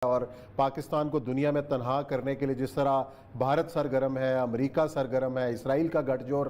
اور پاکستان کو دنیا میں تنہا کرنے کے لیے جس طرح بھارت سرگرم ہے، امریکہ سرگرم ہے، اسرائیل کا گٹھ جوڑ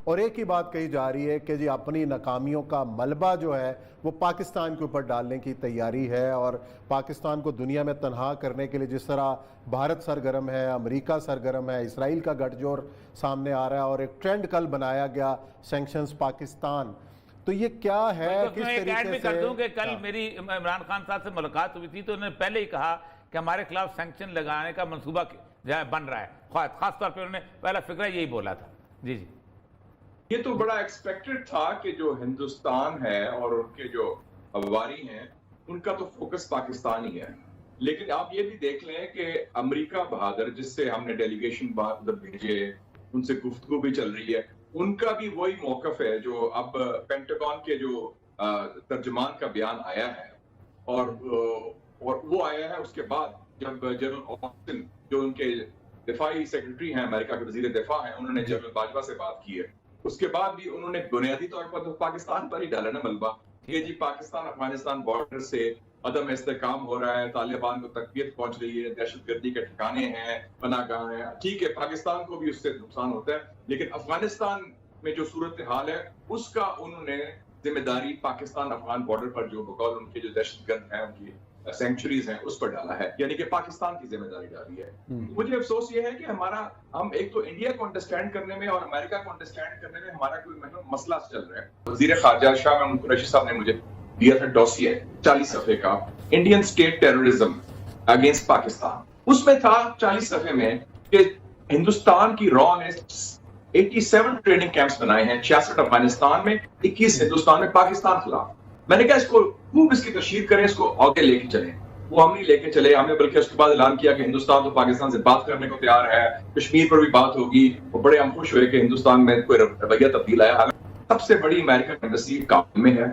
اور ایک ہی بات کہی جا رہی ہے کہ جی اپنی ناکامیوں کا ملبہ جو ہے وہ پاکستان کے اوپر ڈالنے کی تیاری ہے، اور پاکستان کو دنیا میں تنہا کرنے کے لیے جس طرح بھارت سرگرم ہے، امریکہ سرگرم ہے، اسرائیل کا گٹھ جوڑ سامنے آ رہا ہے، اور ایک ٹرینڈ کل بنایا گیا سینکشنز پاکستان. تو یہ کیا ہے؟ کس طریقے سے کر دوں کہ کل میری عمران خان صاحب سے ملاقات ہوئی تھی تو انہوں نے پہلے ہی کہا کہ ہمارے خلاف سینکشن لگانے کا منصوبہ بن رہا ہے. خاص طور پہ انہوں نے پہلا فکرہ یہی بولا تھا. جی جی یہ تو بڑا ایکسپیکٹڈ تھا کہ جو ہندوستان ہے اور ان کے جو افواری ہیں ان کا تو فوکس پاکستان ہی ہے. لیکن آپ یہ بھی دیکھ لیں کہ امریکہ بہادر جس سے ہم نے ڈیلیگیشن بھیجے، ان سے گفتگو بھی چل رہی ہے، ان کا بھی وہی موقف ہے جو اب پینٹاگون کے جو ترجمان کا بیان آیا ہے، اور وہ آیا ہے اس کے بعد جب جنرل آسٹن جو ان کے دفاعی سیکرٹری ہیں، امریکہ کے وزیر دفاع ہیں، انہوں نے جنرل باجوہ سے بات کی ہے. اس کے بعد بھی انہوں نے بنیادی طور پر تو پاکستان پر ہی ڈالا نا ملبہ کہ جی پاکستان افغانستان بارڈر سے عدم استحکام ہو رہا ہے، طالبان کو تقویت پہنچ رہی ہے، دہشت گردی کے ٹھکانے ہیں، پناہ گاہ ہیں. ٹھیک ہے پاکستان کو بھی اس سے نقصان ہوتا ہے، لیکن افغانستان میں جو صورتحال ہے اس کا انہوں نے ذمہ داری پاکستان افغان بارڈر پر جو بقول ان کے جو دہشت گرد ہیں، ان کی سینکچریز ہیں، اس پر ڈالا ہے، یعنی کہ پاکستان کی ذمہ داری ڈالی ہے. مجھے افسوس یہ ہے کہ ہم ایک تو انڈیا کو انڈرسٹینڈ کرنے میں اور امریکہ کو انڈرسٹینڈ کرنے میں ہمارا کوئی مسئلہ چل رہا ہے. وزیر خارجہ شاہ محمود قریشی صاحب نے مجھے دیا تھا ڈوسیے 40 صفحے کا، Indian state terrorism against Pakistan. اس میں تھا 40 صفحے میں کہ ہندوستان کی را نے 87 ٹریننگ کیمپس بنائے ہیں، 66 افغانستان میں، 21 ہندوستان میں پاکستان خلاف. میں نے کہا اس کو خوب اس کی تشہیر کریں، اس کو آگے لے کے چلیں. وہ ہم نہیں لے کے چلے. ہم نے بلکہ اس کے بعد اعلان کیا کہ ہندوستان تو پاکستان سے بات کرنے کو تیار ہے، کشمیر پر بھی بات ہوگی. وہ بڑے ہم خوش ہوئے کہ ہندوستان میں کوئی رویہ تبدیل آیا. سب سے بڑی امریکن ایمبیسی کابل میں ہے،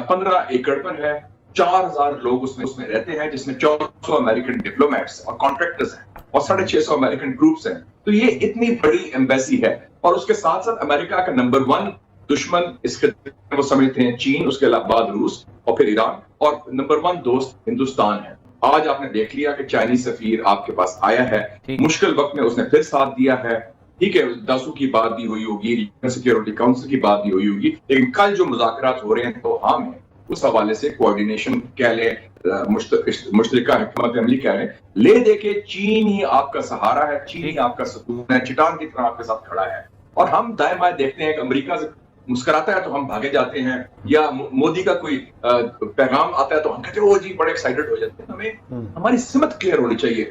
15 ایکڑ پر ہے، 4000 لوگ اس میں رہتے ہیں، جس میں 400 امریکن ڈپلومیٹس اور کانٹریکٹرز ہیں اور 650 امریکن ٹروپس ہیں. تو یہ اتنی بڑی ایمبیسی ہے، اور اس کے ساتھ ساتھ امریکہ کا نمبر 1 دشمن اس خطے وہ سمجھتے ہیں چین، اس کے بعد روس اور پھر ایران، اور نمبر 1 دوست ہندوستان ہے. آج آپ نے دیکھ لیا کہ چائنیز سفیر آپ کے پاس آیا ہے، مشکل وقت میں اس نے پھر ساتھ دیا ہے. ٹھیک ہے داسو کی بات بھی ہوئی ہوگی، سیکیورٹی کاؤنسل کی بات بھی ہوئی ہوگی، لیکن کل جو مذاکرات ہو رہے ہیں تو عام ہے. اس حوالے سے کوآرڈینیشن کہہ لیں، مشترکہ حکمت عملی کہہ لیں، لے دے کے چین ہی آپ کا سہارا ہے، چین ہی آپ کا ستون ہے، چٹان کی طرح آپ کے ساتھ کھڑا ہے. اور ہم دائیں بائیں دیکھتے ہیں کہ امریکہ سے مسکراتا ہے تو ہم بھاگے جاتے ہیں، یا مودی کا کوئی پیغام آتا ہے تو ہم کہتے ہیں او جی بڑے ایکسائٹڈ ہو جاتے ہیں. ہمیں ہماری سمت کلیئر ہونی چاہیے،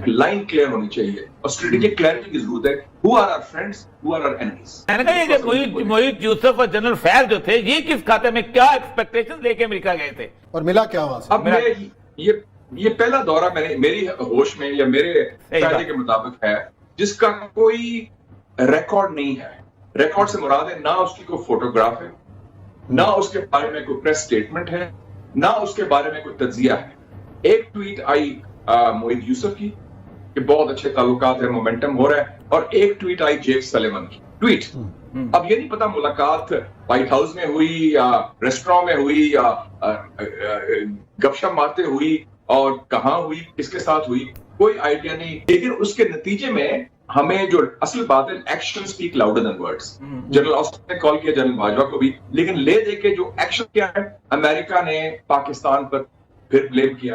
لائن کلیئر ہونی چاہیے، اور اسٹریٹجک کلیئرٹی کی ضرورت ہے. Who are our friends? Who are our enemies? میں نے کہا یہ جو محیط یوسف اور جنرل فیض جو تھے یہ کس کھاتے میں کیا ایکسپیکٹیشن لے کے امریکہ گئے تھے اور ملا کیا وہاں سے؟ اب یہ پہلا دورہ میری ہوش میں یا میرے قاعدے کے مطابق ہے جس کا کوئی ریکارڈ نہیں ہے. ریکارڈ سے مراد ہے نہ اس کی کوئی فوٹوگراف ہے، نہ اس کے بارے میں کوئی پریس سٹیٹمنٹ ہے، نہ اس کے بارے میں کوئی تجزیہ ہے. ایک ٹویٹ آئی محیط یوسف کی کہ بہت اچھے تعلقات ہیں، مومنٹم ہو رہا ہے، اور ایک ٹویٹ آئی جیک سلیون کی ٹویٹ. اب یہ نہیں پتا ملاقات وائٹ ہاؤس میں ہوئی یا ریسٹوران میں ہوئی یا گپ شپ مارتے ہوئی، اور کہاں ہوئی، کس کے ساتھ ہوئی، کوئی آئیڈیا نہیں. لیکن اس کے نتیجے میں ہمیں جو اصل بات ہے action speak louder than words. General Aston نے کال کیا جنرل باجوہ کو بھی، لیکن لے دے کے جو ایکشن کیا ہے، امریکہ نے پاکستان پر پھر بلیم کیا.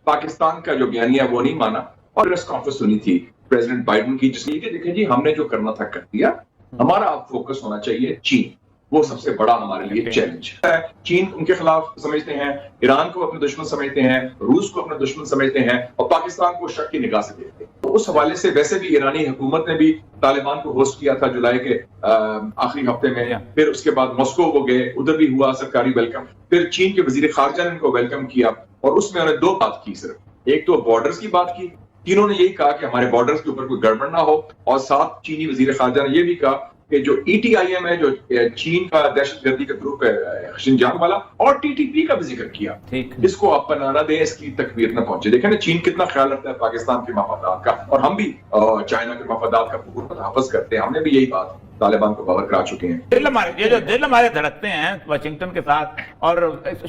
پاکستان کا جو بیانیہ وہ نہیں مانا، اور پریس کانفرنس ہونی تھی پریزیڈنٹ بائیڈن کی جس میں کہ دیکھیں جی ہم نے جو کرنا تھا کر دیا، ہمارا اب فوکس ہونا چاہیے چین. وہ سب سے بڑا ہمارے لیے چیلنج ہے. چین ان کے خلاف سمجھتے ہیں، ایران کو اپنے دشمن سمجھتے ہیں، روس کو اپنے دشمن سمجھتے ہیں، اور پاکستان کو شک کی نگاہ سے دیکھتے ہیں. تو اس حوالے سے ویسے بھی ایرانی حکومت نے بھی طالبان کو ہوسٹ کیا تھا جولائی کے آخری ہفتے میں، پھر اس کے بعد ماسکو وہ گئے، ادھر بھی ہوا سرکاری ویلکم. پھر چین کے وزیر خارجہ نے ان کو ویلکم کیا، اور اس میں انہوں نے 2 بات کی صرف. ایک تو بارڈرز کی بات کی، تینوں نے یہی کہا کہ ہمارے بارڈرز کے اوپر کوئی گڑبڑ نہ ہو، اور ساتھ چینی وزیر خارجہ نے یہ بھی کہا کہ جو ETIM ہے, جو چین کا دہشت گردی کا گروپ ہے شنجانگ والا, اور TTP کا بھی ذکر کیا. اس کو آپ پناہ نہ دیں, اس کی تکبیر نہ پہنچے. دیکھیں نا چین کتنا خیال رکھتا ہے پاکستان کے مفادات کا, اور ہم بھی چائنا کے مفادات کا پورا تحفظ کرتے ہیں. ہم نے بھی یہی بات طالبان کو کور کرا چکے ہیں. دل ہمارے دھڑکتے ہیں واشنگٹن کے ساتھ, اور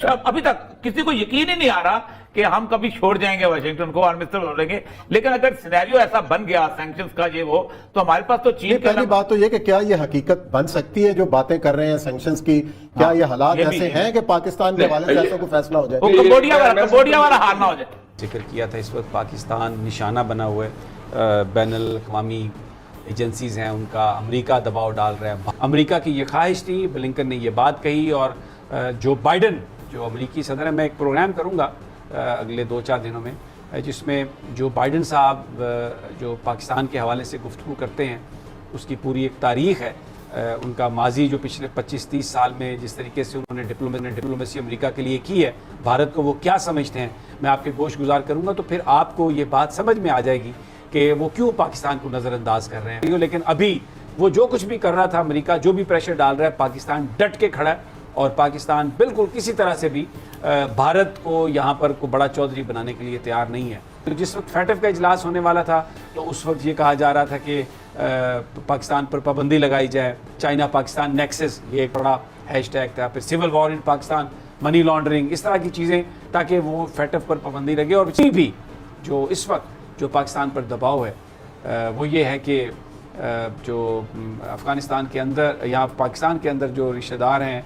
ابھی تک کسی کو یقین ہی نہیں آ رہا کہ ہم کبھی چھوڑ جائیں گے واشنگٹن کو اور مصر ہو گے. لیکن اگر سینیریو ایسا بن گیا سینکشنز کا یہ وہ, تو ہمارے پاس تو چین. پہلی بات تو یہ کہ کیا یہ حقیقت بن سکتی ہے جو باتیں کر رہے ہیں سینکشنز کی؟ کیا یہ حالات ایسے ہیں کہ پاکستان کے حوالے سے ایسا کوئی فیصلہ ہو جائے؟ کمبوڈیا والا حال نہ ہو جائے. ذکر کیا تھا, اس وقت پاکستان نشانہ بنا ہوا ہے, بین الاقوامی ایجنسیز ہیں ان کا, امریکہ دباؤ ڈال رہا ہے. امریکہ کی یہ خواہش تھی, بلنکن نے یہ بات کہی, اور جو بائیڈن جو امریکی صدر ہے, میں ایک پروگرام کروں گا اگلے 2-4 دنوں میں جس میں جو بائیڈن صاحب جو پاکستان کے حوالے سے گفتگو کرتے ہیں اس کی پوری ایک تاریخ ہے, ان کا ماضی جو پچھلے 25-30 سال میں جس طریقے سے انہوں نے ڈپلومیسی امریکہ کے لیے کی ہے, بھارت کو وہ کیا سمجھتے ہیں, میں آپ کے گوش گزار کروں گا. تو پھر آپ کو یہ بات سمجھ میں آ جائے گی کہ وہ کیوں پاکستان کو نظر انداز کر رہے ہیں. لیکن ابھی وہ جو کچھ بھی کر رہا تھا, امریکہ جو بھی پریشر ڈال رہا ہے, پاکستان ڈٹ کے کھڑا ہے, اور پاکستان بالکل کسی طرح سے بھی بھارت کو یہاں پر کو بڑا چودھری بنانے کے لیے تیار نہیں ہے. جس وقت فیٹف کا اجلاس ہونے والا تھا تو اس وقت یہ کہا جا رہا تھا کہ پاکستان پر پابندی لگائی جائے, چائنا پاکستان نیکسس یہ ایک بڑا ہیش ٹیگ تھا, پھر سول وار ان پاکستان, منی لانڈرنگ, اس طرح کی چیزیں, تاکہ وہ فیٹف پر پابندی لگے. اور اسی بھی جو اس وقت جو پاکستان پر دباؤ ہے وہ یہ ہے کہ جو افغانستان کے اندر یا پاکستان کے اندر جو رشتہ دار ہیں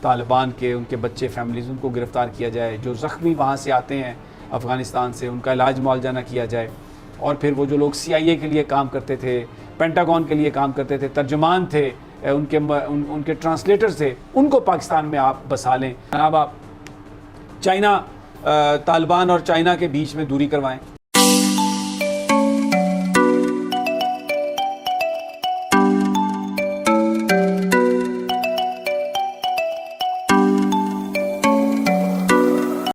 طالبان کے, ان کے بچے فیملیز, ان کو گرفتار کیا جائے. جو زخمی وہاں سے آتے ہیں افغانستان سے, ان کا علاج معالجہ نہ کیا جائے. اور پھر وہ جو لوگ CIA کے لیے کام کرتے تھے, پینٹاگون کے لیے کام کرتے تھے, ترجمان تھے, ان کے ٹرانسلیٹرز تھے, ان کو پاکستان میں آپ بسا لیں. جناب آپ چائنا, طالبان اور چائنا کے بیچ میں دوری کروائیں.